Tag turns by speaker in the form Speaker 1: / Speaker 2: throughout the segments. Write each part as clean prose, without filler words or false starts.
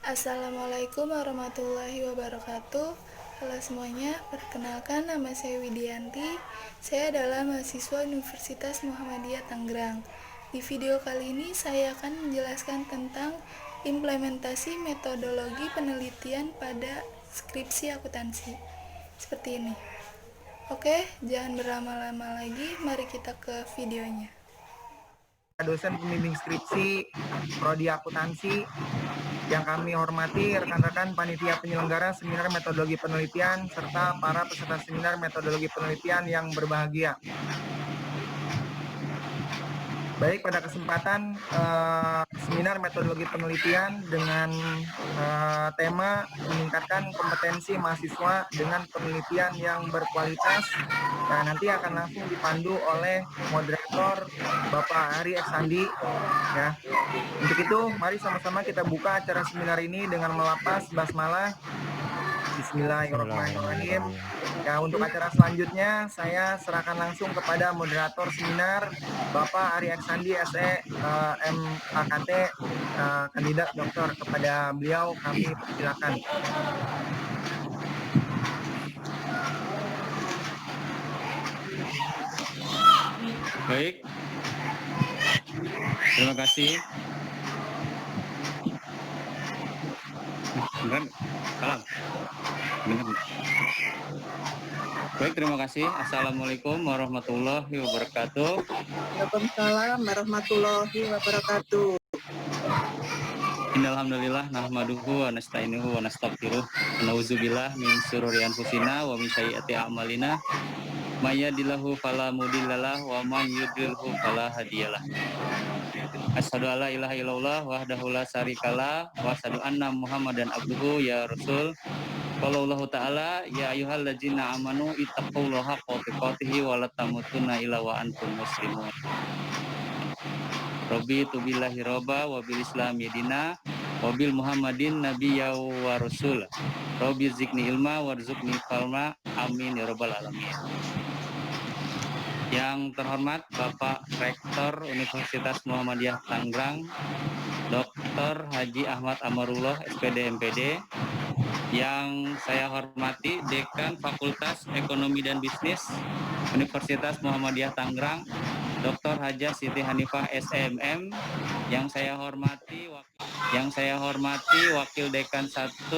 Speaker 1: Assalamualaikum warahmatullahi wabarakatuh. Halo semuanya, perkenalkan nama saya Widianti. Saya adalah mahasiswa Universitas Muhammadiyah Tangerang. Di video kali ini saya akan menjelaskan tentang implementasi metodologi penelitian pada skripsi akuntansi. Seperti ini. Oke, jangan berlama-lama lagi, mari kita ke videonya.
Speaker 2: Dosen pembimbing skripsi Prodi Akuntansi yang kami hormati, rekan-rekan panitia penyelenggara seminar metodologi penelitian serta para peserta seminar metodologi penelitian yang berbahagia. Baik, pada kesempatan seminar metodologi penelitian dengan tema meningkatkan kompetensi mahasiswa dengan penelitian yang berkualitas. Nah, nanti akan langsung dipandu oleh moderator Bapak Ari Eksandi. Ya, untuk itu mari sama-sama kita buka acara seminar ini dengan melapas basmalah. Bismillahirrahmanirrahim. Ya, untuk acara selanjutnya saya serahkan langsung kepada moderator seminar Bapak Ari Eksandi SE MAKT kandidat doktor. Kepada beliau kami persilakan.
Speaker 3: Baik, terima kasih. Beneran, salam. Bener. Baik, terima kasih. Assalamualaikum warahmatullahi wabarakatuh.
Speaker 4: Waalaikumsalam warahmatullahi wabarakatuh.
Speaker 3: Innalhamdulillah nahmaduhu wa nasta'inuhu wa nastaghfiruh. Nauzubillah min syururi anfusina wa min sayyiati a'malina. May yahdihillahu fala mudhillalah wa may yudlilhu fala hadiyalah. Asyhadu alla ilaha illallah wahdahu la syarikalah wa asyhadu anna Muhammadan abduhu ya rasul. Qallallahu ta'ala ya ayyuhallazina amanu ittaqullaha haqqa tuqatih wa la tamutunna illa wa antum muslimun. Rabbi tubillahi robba wa bil islami dina wa bil muhammadin nabiyya wa rasul. Rabbi zikni ilma warzuqni falma amin ya rabbal alamin. Yang terhormat Bapak Rektor Universitas Muhammadiyah Tangerang, Dr. Haji Ahmad Amarullah SPD MPD. Yang saya hormati Dekan Fakultas Ekonomi dan Bisnis Universitas Muhammadiyah Tangerang, Dr. Hajah Siti Hanifah SMM. Yang saya hormati Wakil Dekan 1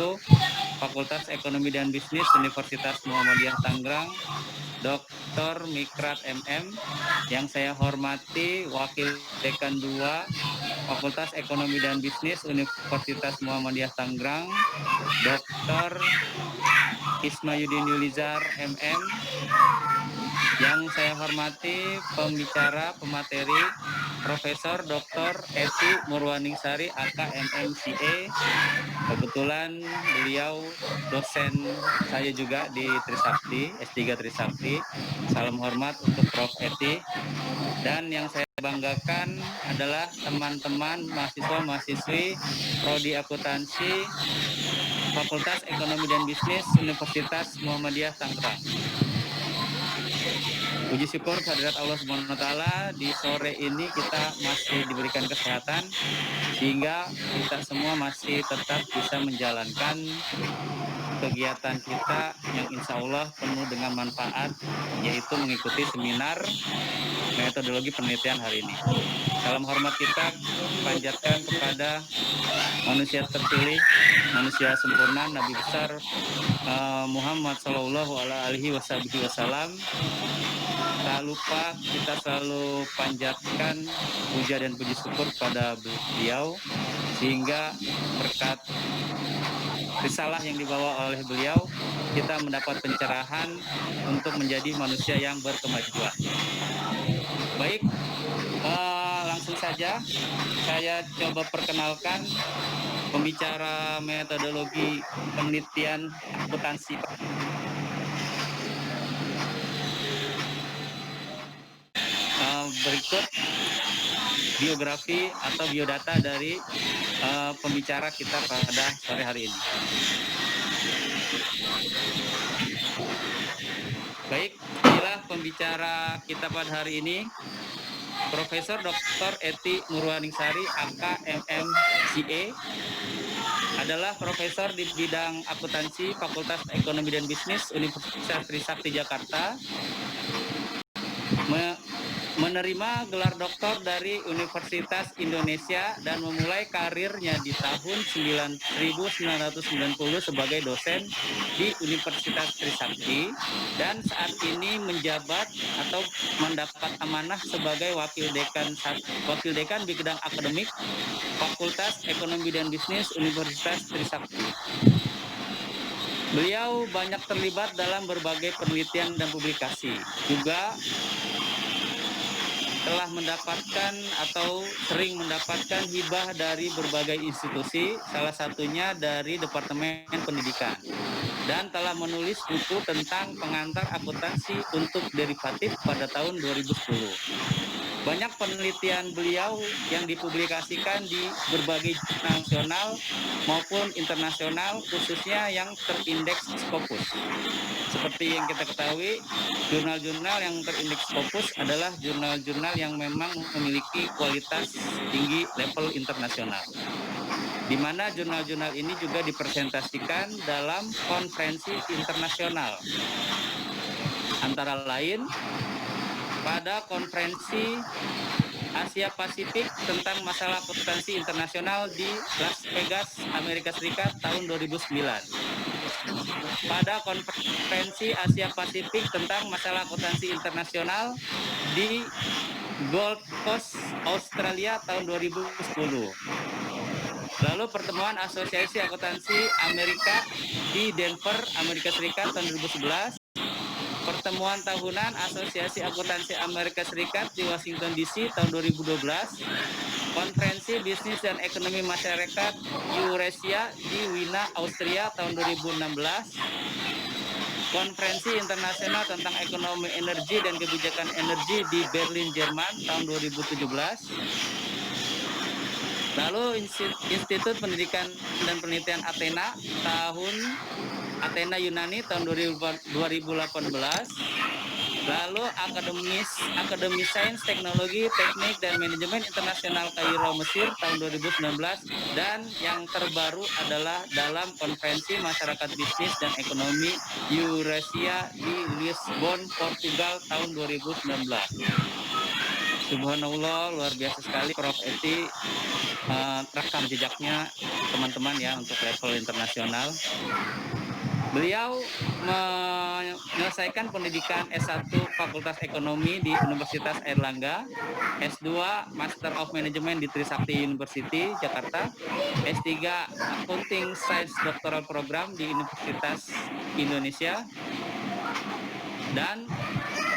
Speaker 3: Fakultas Ekonomi dan Bisnis Universitas Muhammadiyah Tangerang, Dr. Mikrat MM. Yang saya hormati Wakil Dekan 2 Fakultas Ekonomi dan Bisnis Universitas Muhammadiyah Tangerang, Dr. Ismayudin Yulizar MM. Yang saya hormati pembicara pemateri Profesor Dr. Eti Murwaningsari AKMMCA. Kebetulan beliau dosen saya juga di Trisakti, S3 Trisakti. Salam hormat untuk Prof. Eti. Dan yang saya banggakan adalah teman-teman mahasiswa-mahasiswi Prodi Akuntansi Fakultas Ekonomi dan Bisnis Universitas Muhammadiyah Tangerang. Puji syukur kehadirat Allah Subhanahu wa taala, di sore ini kita masih diberikan kesehatan sehingga kita semua masih tetap bisa menjalankan kegiatan kita yang insya Allah penuh dengan manfaat, yaitu mengikuti seminar metodologi penelitian hari ini. Salam hormat kita panjatkan kepada manusia terpilih, manusia sempurna, Nabi besar Muhammad Sallallahu Alaihi Wasallam. Tak lupa kita selalu panjatkan puja dan puji syukur pada beliau, sehingga berkat risalah yang dibawa oleh beliau kita mendapat pencerahan untuk menjadi manusia yang berkemajuan. Baik, langsung saja saya coba perkenalkan pembicara metodologi penelitian akuntansi. Berikut biografi atau biodata dari pembicara kita pada sore hari ini. Baik, inilah pembicara kita pada hari ini, Profesor Dr. Eti Murwaningsari, AK MM CA, adalah profesor di bidang akuntansi Fakultas Ekonomi dan Bisnis Universitas Trisakti Jakarta, menerima gelar doktor dari Universitas Indonesia dan memulai karirnya di tahun 1990 sebagai dosen di Universitas Trisakti, dan saat ini menjabat atau mendapat amanah sebagai wakil dekan bidang akademik Fakultas Ekonomi dan Bisnis Universitas Trisakti. Beliau banyak terlibat dalam berbagai penelitian dan publikasi. Juga telah mendapatkan atau sering mendapatkan hibah dari berbagai institusi, salah satunya dari Departemen Pendidikan, dan telah menulis buku tentang pengantar akuntansi untuk derivatif pada tahun 2010. Banyak penelitian beliau yang dipublikasikan di berbagai jurnal nasional maupun internasional, khususnya yang terindeks Scopus. Seperti yang kita ketahui, jurnal-jurnal yang terindeks Scopus adalah jurnal-jurnal yang memang memiliki kualitas tinggi level internasional, di mana jurnal-jurnal ini juga dipresentasikan dalam konferensi internasional. Antara lain, pada konferensi Asia Pasifik tentang masalah akuntansi internasional di Las Vegas, Amerika Serikat tahun 2009. Pada konferensi Asia Pasifik tentang masalah akuntansi internasional di Gold Coast, Australia tahun 2010. Lalu pertemuan Asosiasi Akuntansi Amerika di Denver, Amerika Serikat tahun 2011. Pertemuan tahunan Asosiasi Akuntansi Amerika Serikat di Washington DC tahun 2012, Konferensi Bisnis dan Ekonomi Masyarakat Eurasia di Wina, Austria tahun 2016, Konferensi Internasional tentang Ekonomi Energi dan Kebijakan Energi di Berlin, Jerman tahun 2017, lalu Institut Pendidikan dan Penelitian Athena Yunani tahun 2018, lalu Akademi Sains, Teknologi, Teknik, dan Manajemen Internasional Kairo, Mesir tahun 2019, dan yang terbaru adalah dalam Konferensi Masyarakat Bisnis dan Ekonomi Eurasia di Lisbon, Portugal tahun 2019. Subhanallah, luar biasa sekali Prof. Eti, rekam jejaknya teman-teman ya untuk level internasional. Beliau menyelesaikan pendidikan S1 Fakultas Ekonomi di Universitas Airlangga, S2 Master of Management di Trisakti University, Jakarta, S3 Accounting Science Doctoral Program di Universitas Indonesia, dan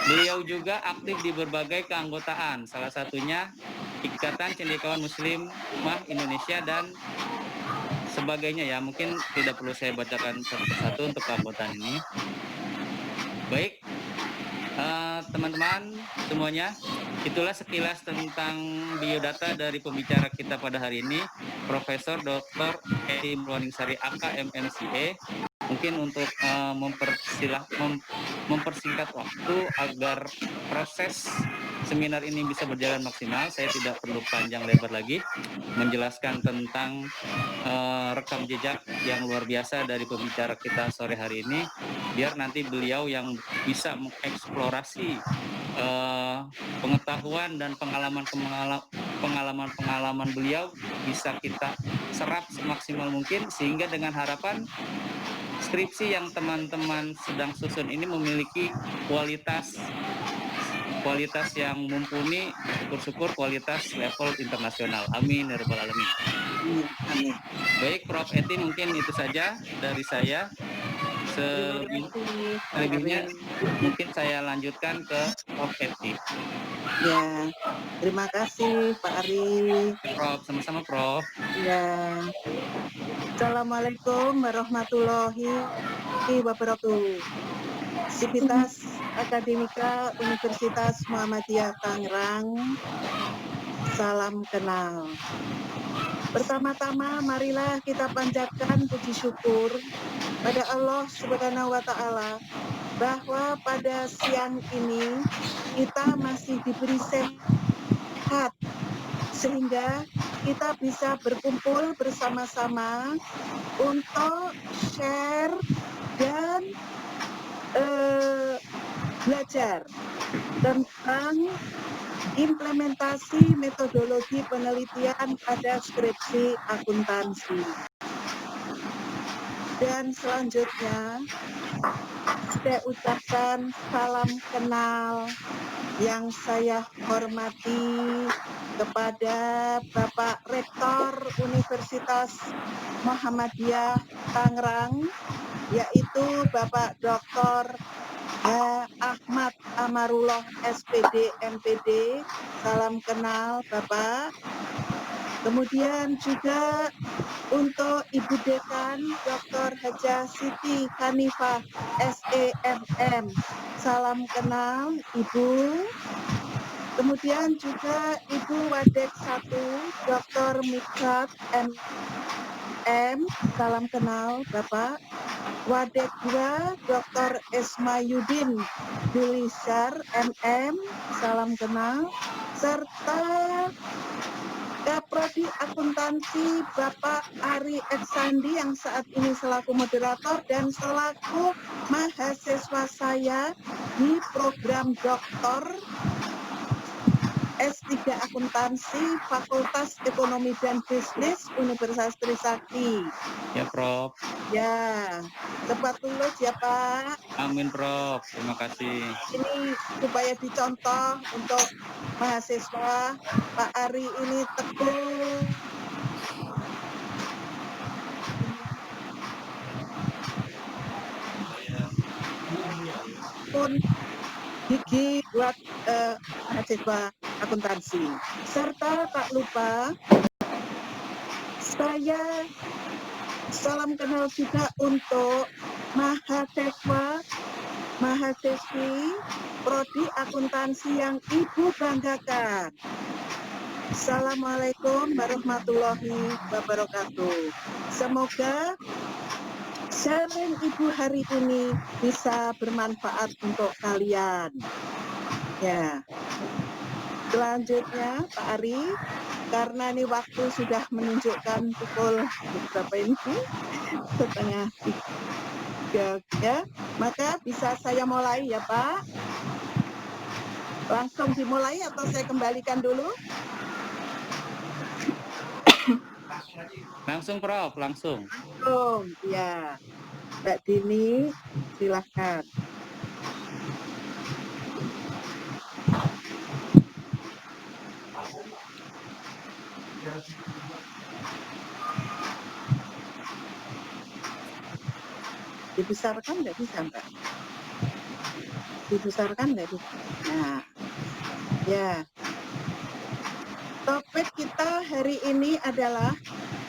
Speaker 3: beliau juga aktif di berbagai keanggotaan, salah satunya Ikatan Cendekiawan Muslimah Indonesia dan sebagainya ya. Mungkin tidak perlu saya bacakan satu persatu untuk keanggotaan ini. Baik, teman-teman semuanya, itulah sekilas tentang biodata dari pembicara kita pada hari ini, Profesor Dr. Edi Mulyaningsari AK MMCA. Mungkin untuk mempersingkat waktu agar proses seminar ini bisa berjalan maksimal, saya tidak perlu panjang lebar lagi menjelaskan tentang rekam jejak yang luar biasa dari pembicara kita sore hari ini, biar nanti beliau yang bisa mengeksplorasi pengetahuan dan pengalaman beliau bisa kita serap semaksimal mungkin, sehingga dengan harapan skripsi yang teman-teman sedang susun ini memiliki kualitas yang mumpuni, syukur-syukur kualitas level internasional. Amin ya rabbal alamin.
Speaker 4: Amin.
Speaker 3: Baik, Prof. Eti, mungkin itu saja dari saya. Selebihnya mungkin saya lanjutkan ke Prof. Eti.
Speaker 4: Ya, terima kasih Pak Ari.
Speaker 3: Prof, sama-sama Prof.
Speaker 4: Ya, Assalamualaikum warahmatullahi wabarakatuh. Sivitas Akademika Universitas Muhammadiyah Tangerang, salam kenal. Pertama-tama marilah kita panjatkan puji syukur pada Allah Subhanahu wa Ta'ala bahwa pada siang ini kita masih diberi sehat sehingga kita bisa berkumpul bersama-sama untuk share dan belajar tentang implementasi metodologi penelitian pada skripsi akuntansi. Dan selanjutnya, saya ucapkan salam kenal yang saya hormati kepada Bapak Rektor Universitas Muhammadiyah Tangerang, yaitu Bapak Dr. Ahmad Amarullah SPD MPD. Salam kenal Bapak. Kemudian juga untuk Ibu Dekan Dr. Hajah Siti Hanifah SEMM. Salam kenal Ibu. Kemudian juga Ibu Wadek 1 Dr. Mikhat MM. Salam kenal Bapak. Wadek 2 Dr. Esmayudin Dulisar MM. Salam kenal. Serta Kaprodi Akuntansi Bapak Ari Eksandi yang saat ini selaku moderator dan selaku mahasiswa saya di program Doktor S3 Akuntansi Fakultas Ekonomi dan Bisnis Universitas Trisakti.
Speaker 3: Ya, Prof.
Speaker 4: Ya, cepat lulus ya Pak.
Speaker 3: Amin, Prof. Terima kasih.
Speaker 4: Ini supaya dicontoh untuk mahasiswa, Pak Ari ini teguh pun gigi buat mahasiswa akuntansi. Serta tak lupa saya salam kenal juga untuk mahasiswi prodi akuntansi yang Ibu banggakan. Assalamualaikum warahmatullahi wabarakatuh. Semoga sharing Ibu hari ini bisa bermanfaat untuk kalian. Ya. Selanjutnya Pak Ari, karena ini waktu sudah menunjukkan pukul berapa ini? 2:30 ya, maka bisa saya mulai ya Pak. Langsung dimulai atau saya kembalikan dulu?
Speaker 3: Langsung, Prof. Langsung.
Speaker 4: Ya. Mbak Dini, silahkan. Dibesarkan nggak bisa, Mbak? Dibesarkan nggak bisa? Nah, ya. Topik kita hari ini adalah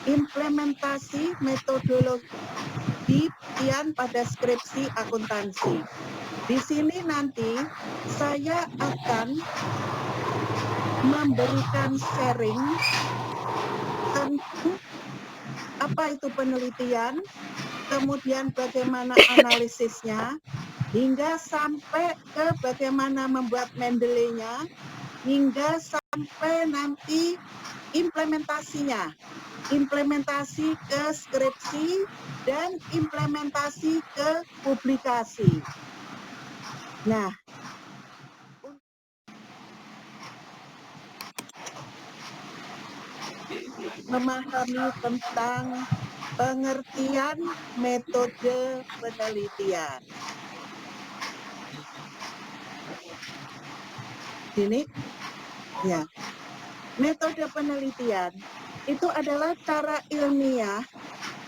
Speaker 4: implementasi metodologi penelitian pada skripsi akuntansi. Di sini nanti saya akan memberikan sharing tentang apa itu penelitian, kemudian bagaimana analisisnya, hingga sampai ke bagaimana membuat Mendeley-nya, hingga sampai nanti implementasinya, implementasi ke skripsi dan implementasi ke publikasi. Nah, memahami tentang pengertian metode penelitian. Ini, ya, metode penelitian itu adalah cara ilmiah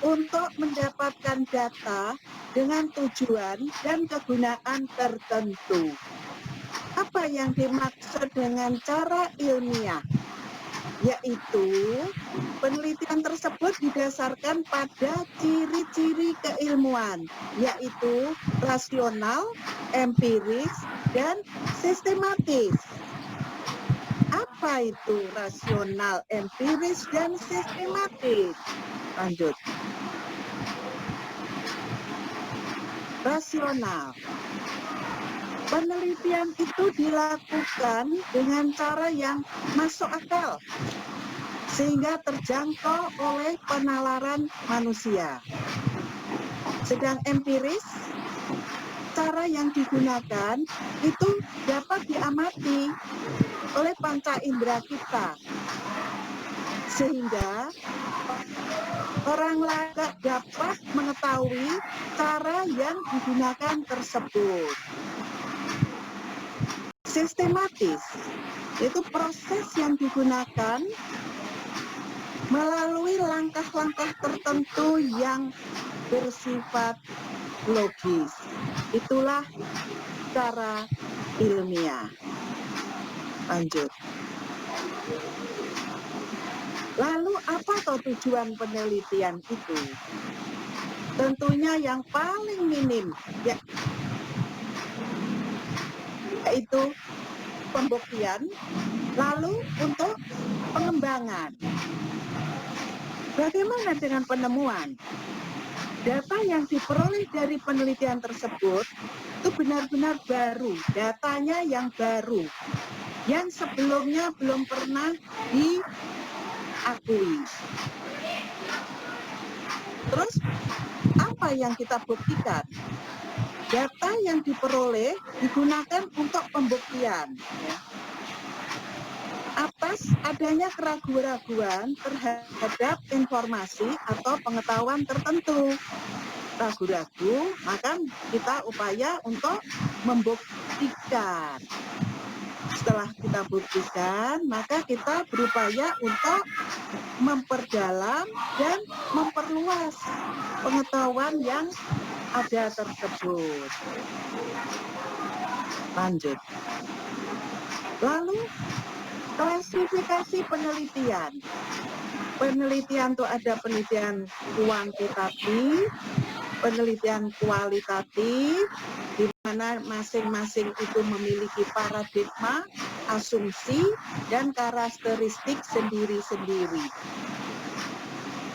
Speaker 4: untuk mendapatkan data dengan tujuan dan kegunaan tertentu. Apa yang dimaksud dengan cara ilmiah? Yaitu penelitian tersebut didasarkan pada ciri-ciri keilmuan, yaitu rasional, empiris, dan sistematis. Apa itu rasional, empiris, dan sistematis? Lanjut. Rasional. Penelitian itu dilakukan dengan cara yang masuk akal, sehingga terjangkau oleh penalaran manusia. Sedang empiris, cara yang digunakan itu dapat diamati oleh panca indera kita, sehingga orang lain dapat mengetahui cara yang digunakan tersebut. Sistematis, yaitu proses yang digunakan melalui langkah-langkah tertentu yang bersifat logis. Itulah cara ilmiah. Lanjut. Lalu apa tujuan penelitian itu? Tentunya yang paling minim, yaitu pembuktian, lalu untuk pengembangan. Bagaimana dengan penemuan? Data yang diperoleh dari penelitian tersebut itu benar-benar baru, datanya yang baru, yang sebelumnya belum pernah diakui. Terus, apa yang kita buktikan? Data yang diperoleh digunakan untuk pembuktian. Atas adanya keraguan-raguan terhadap informasi atau pengetahuan tertentu. Ragu-ragu, maka kita upaya untuk membuktikan. Setelah kita buktikan, maka kita berupaya untuk memperdalam dan memperluas pengetahuan yang ada tersebut. Lanjut. Lalu, klasifikasi penelitian. Penelitian itu ada penelitian kuantitatif, penelitian kualitatif, di mana masing-masing itu memiliki paradigma, asumsi, dan karakteristik sendiri-sendiri.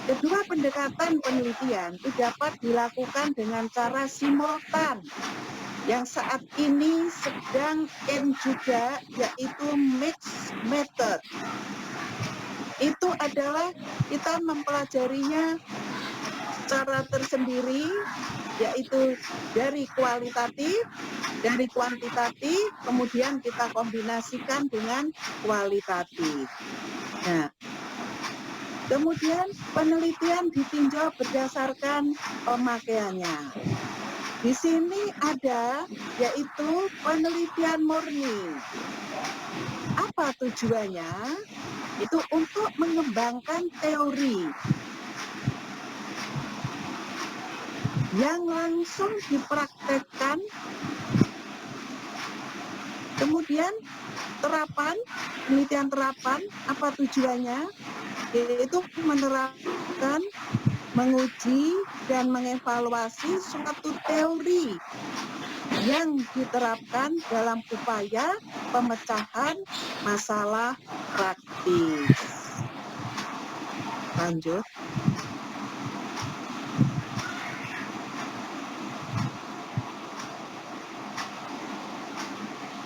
Speaker 4: Kedua pendekatan penelitian itu dapat dilakukan dengan cara simultan, yang saat ini sedang in juga, yaitu mixed method. Itu adalah kita mempelajarinya secara tersendiri, yaitu dari kualitatif, dari kuantitatif, kemudian kita kombinasikan dengan kualitatif. Nah, kemudian penelitian ditinjau berdasarkan pemakaiannya. Di sini ada yaitu penelitian murni. Apa tujuannya? Itu untuk mengembangkan teori yang langsung dipraktekkan. Kemudian terapan, penelitian terapan, apa tujuannya? Yaitu menerapkan, menguji, dan mengevaluasi suatu teori yang diterapkan dalam upaya pemecahan masalah praktis. Lanjut.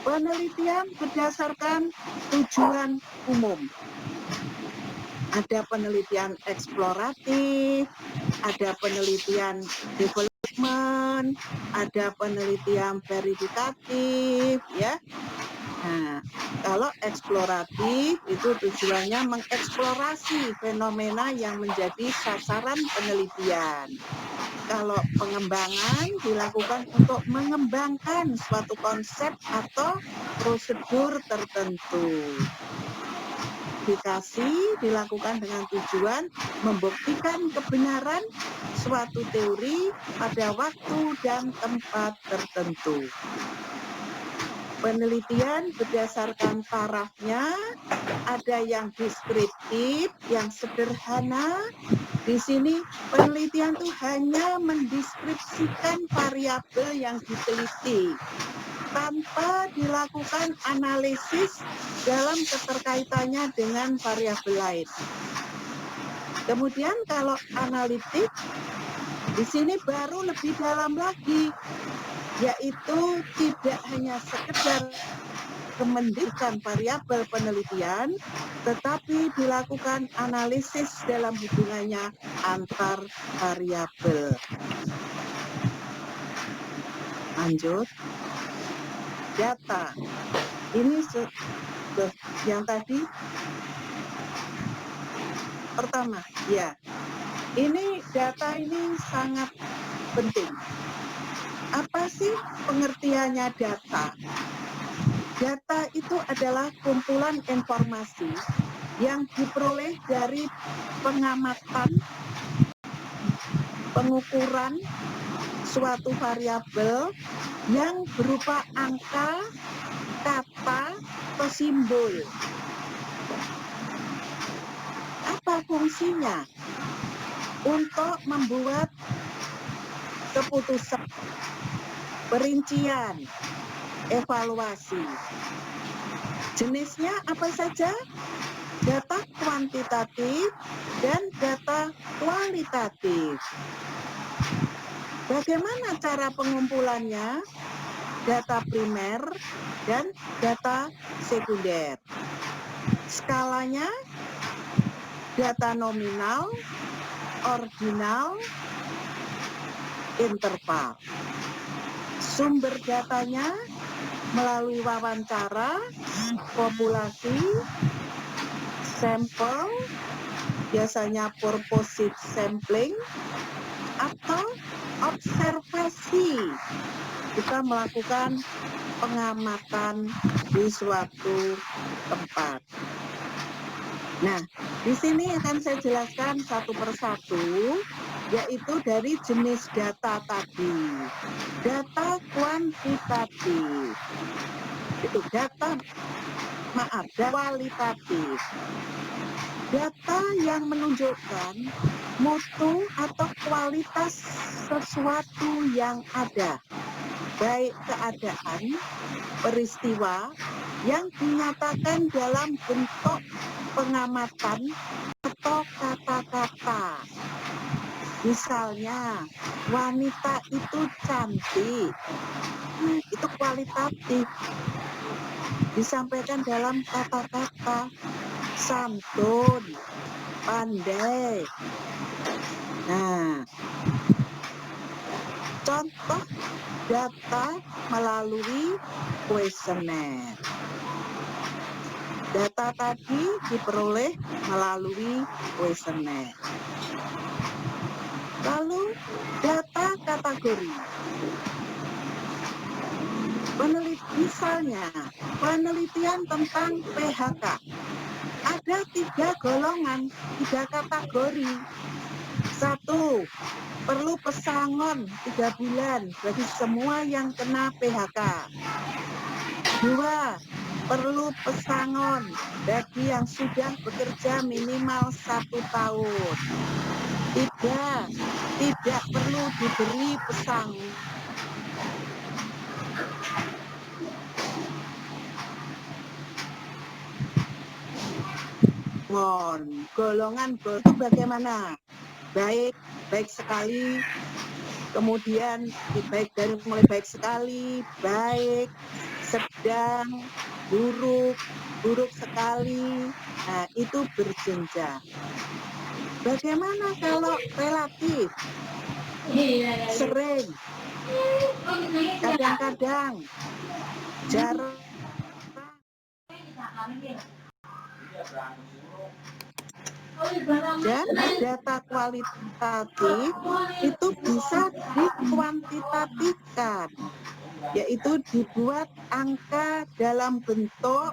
Speaker 4: Penelitian berdasarkan tujuan umum. Ada penelitian eksploratif, ada penelitian development, ada penelitian verifikatif, ya. Nah, kalau eksploratif itu tujuannya mengeksplorasi fenomena yang menjadi sasaran penelitian. Kalau pengembangan dilakukan untuk mengembangkan suatu konsep atau prosedur tertentu. Verifikasi dilakukan dengan tujuan membuktikan kebenaran suatu teori pada waktu dan tempat tertentu. Penelitian berdasarkan tarafnya, ada yang deskriptif, yang sederhana. Di sini penelitian itu hanya mendeskripsikan variabel yang diteliti, tanpa dilakukan analisis dalam keterkaitannya dengan variabel lain. Kemudian kalau analitik, di sini baru lebih dalam lagi, yaitu tidak hanya sekedar mendirikan variabel penelitian, tetapi dilakukan analisis dalam hubungannya antar variabel. Lanjut. Data. Ini yang tadi pertama, ya. Ini data ini sangat penting. Apa sih pengertiannya data? Data itu adalah kumpulan informasi yang diperoleh dari pengamatan, pengukuran suatu variabel yang berupa angka, kata, atau simbol. Apa fungsinya? Untuk membuat keputusan, perincian, evaluasi. Jenisnya apa saja? Data kuantitatif dan data kualitatif. Bagaimana cara pengumpulannya? Data primer dan data sekunder. Skalanya data nominal, ordinal, interval. Sumber datanya melalui wawancara, populasi, sampel, biasanya purposive sampling, atau observasi. Kita melakukan pengamatan di suatu tempat. Nah, di sini akan saya jelaskan satu persatu, yaitu dari jenis data tadi. Data kuantitatif. Itu data kualitatif. Data yang menunjukkan mutu atau kualitas sesuatu yang ada, baik keadaan, peristiwa yang dinyatakan dalam bentuk pengamatan atau kata-kata. Misalnya, wanita itu cantik, itu kualitatif. Disampaikan dalam kata-kata, santun, pandai. Nah, contoh data melalui kuesioner. Data tadi diperoleh melalui kuesioner. Lalu data kategori. Misalnya, penelitian tentang PHK. Ada 3 golongan, 3 kategori. 1, perlu pesangon 3 bulan bagi semua yang kena PHK. 2, perlu pesangon bagi yang sudah bekerja minimal 1 tahun. 3, tidak perlu diberi pesangon. Golongan itu bagaimana? Baik sekali, kemudian baik dari mulai baik sekali, baik, sedang, buruk sekali. Nah, itu berjenjang. Bagaimana kalau relatif? Sering, kadang-kadang, jarang. Dan data kualitatif itu bisa dikuantitatifkan, yaitu dibuat angka dalam bentuk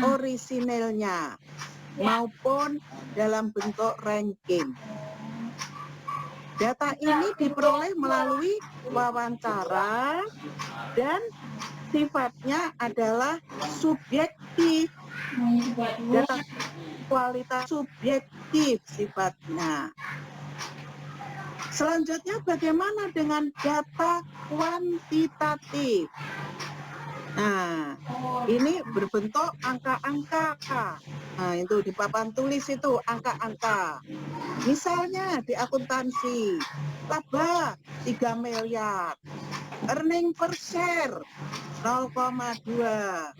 Speaker 4: orisinilnya maupun dalam bentuk ranking. Data ini diperoleh melalui wawancara dan sifatnya adalah subjektif. Data kualitas subjektif sifatnya. Selanjutnya bagaimana dengan data kuantitatif? Nah, ini berbentuk angka-angka. Nah, itu di papan tulis itu angka-angka. Misalnya di akuntansi, laba 3 miliar, earning per share 0,2.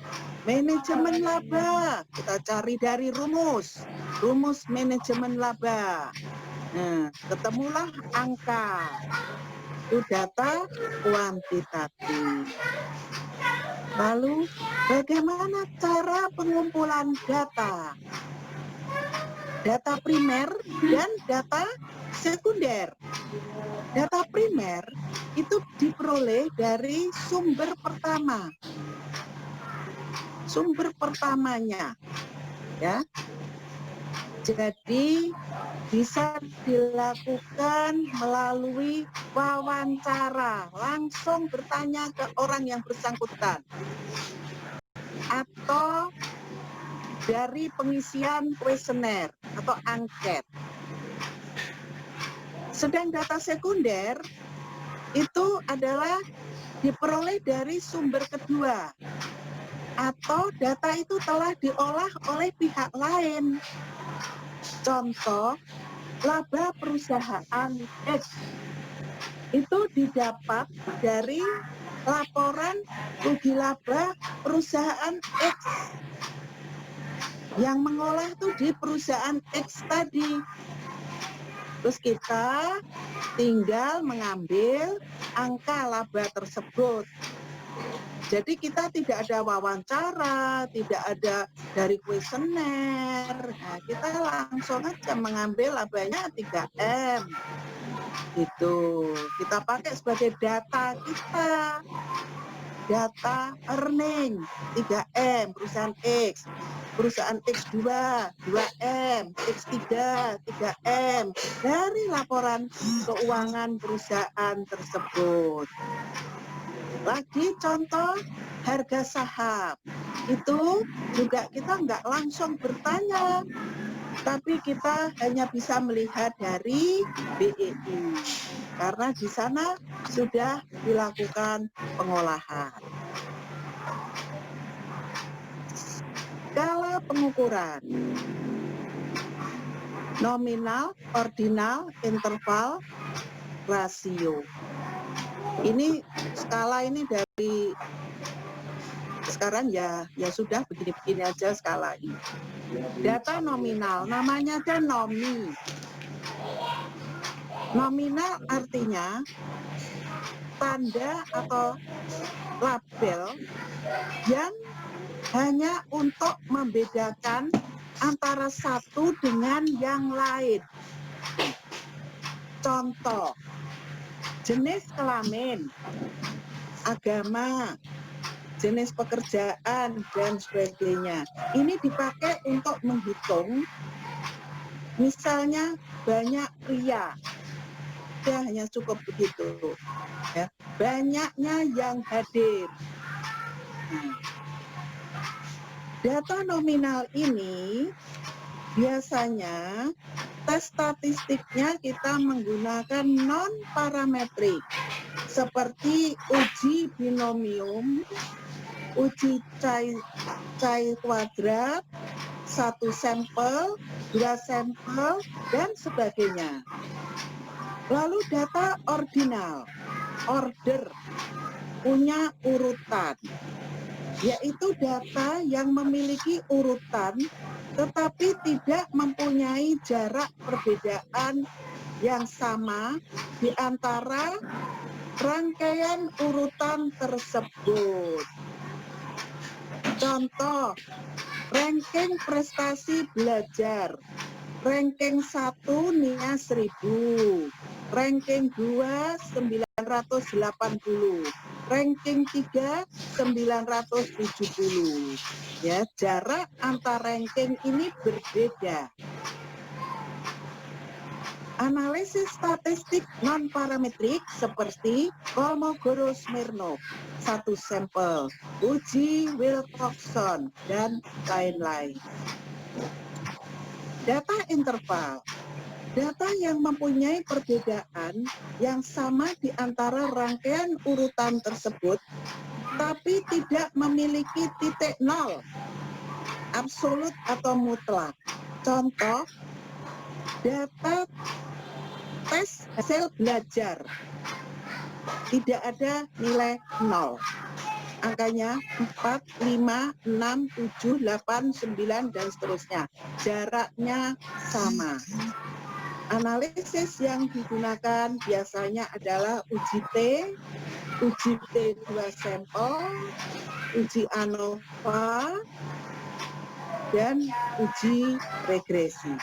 Speaker 4: Manajemen laba, kita cari dari rumus manajemen laba. Nah, ketemulah angka. Itu data kuantitatif. Lalu, bagaimana cara pengumpulan data? Data primer dan data sekunder. Data primer itu diperoleh dari sumber pertama. Sumber pertamanya, ya. Jadi bisa dilakukan melalui wawancara, langsung bertanya ke orang yang bersangkutan, atau dari pengisian kuesioner atau angket. Sedang data sekunder itu adalah diperoleh dari sumber kedua, atau data itu telah diolah oleh pihak lain. Contoh, laba perusahaan X itu didapat dari laporan rugi laba perusahaan X. Yang mengolah itu di perusahaan X tadi. Terus kita tinggal mengambil angka laba tersebut. Jadi kita tidak ada wawancara, tidak ada dari kuesioner. Nah, kita langsung aja mengambil labanya 3M. Gitu. Kita pakai sebagai data kita. Data earning 3M perusahaan X. Perusahaan X2, 2M, X3, 3M. Dari laporan keuangan perusahaan tersebut. Lagi contoh harga saham, itu juga kita nggak langsung bertanya, tapi kita hanya bisa melihat dari BEI, karena di sana sudah dilakukan pengolahan. Skala pengukuran, nominal, ordinal, interval, rasio. Ini skala ini dari sekarang ya sudah begini-begini aja skala ini. Data nominal, namanya aja nomi. Nominal artinya tanda atau label yang hanya untuk membedakan antara satu dengan yang lain. Contoh, jenis kelamin, agama, jenis pekerjaan, dan sebagainya. Ini dipakai untuk menghitung, misalnya banyak pria, ya hanya cukup begitu. Ya. Banyaknya yang hadir. Data nominal ini biasanya tes statistiknya kita menggunakan non-parametrik seperti uji binomium, uji Cai kuadrat, 1 sampel, 2 sampel, dan sebagainya. Lalu data ordinal, order, punya urutan, yaitu data yang memiliki urutan tetapi tidak mempunyai jarak perbedaan yang sama di antara rangkaian urutan tersebut. Contoh, ranking prestasi belajar, ranking 1 NIA 1000, ranking 2 980, ranking 3 970. Ya, jarak antar ranking ini berbeda. Analisis statistik non-parametrik seperti Kolmogorov-Smirnov, 1 sampel, uji Wilcoxon, dan lain-lain. Data interval, data yang mempunyai perbedaan yang sama di antara rangkaian urutan tersebut, tapi tidak memiliki titik nol, absolut atau mutlak. Contoh, data tes hasil belajar, tidak ada nilai nol. angkanya 4, 5, 6, 7, 8, 9, dan seterusnya. Jaraknya sama. Analisis yang digunakan biasanya adalah uji T2 sampel, uji ANOVA, dan uji regresi.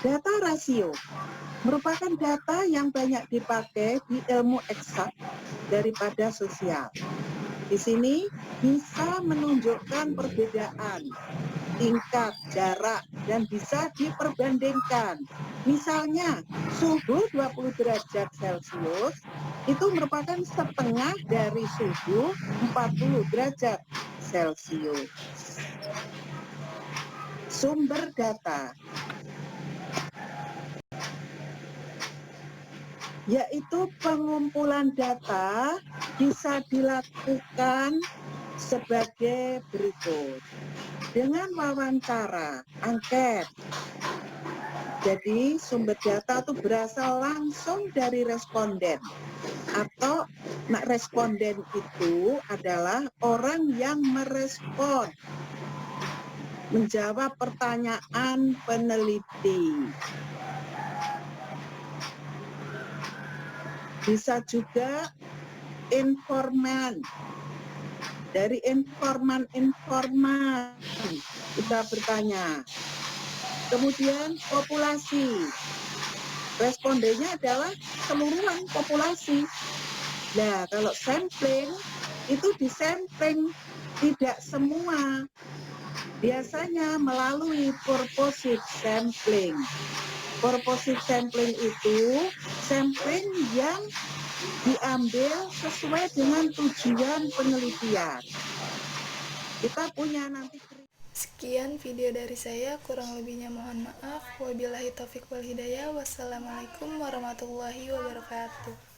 Speaker 4: Data rasio merupakan data yang banyak dipakai di ilmu eksak daripada sosial. Di sini bisa menunjukkan perbedaan tingkat, jarak, dan bisa diperbandingkan. Misalnya, suhu 20 derajat Celcius itu merupakan setengah dari suhu 40 derajat Celcius. Sumber data yaitu pengumpulan data bisa dilakukan sebagai berikut. Dengan wawancara, angket. Jadi sumber data itu berasal langsung dari responden. Atau responden itu adalah orang yang merespon, menjawab pertanyaan peneliti. Bisa juga informan. Dari informan kita bertanya. Kemudian populasi. Respondennya adalah keseluruhan populasi. Nah, kalau sampling itu disampling tidak semua. Biasanya melalui purposive sampling. Purposive sampling itu sampling yang diambil sesuai dengan tujuan penelitian. Kita punya nanti.
Speaker 1: Sekian video dari saya, kurang lebihnya mohon maaf. Wabillahi taufiq wal hidayah. Wassalamualaikum warahmatullahi wabarakatuh.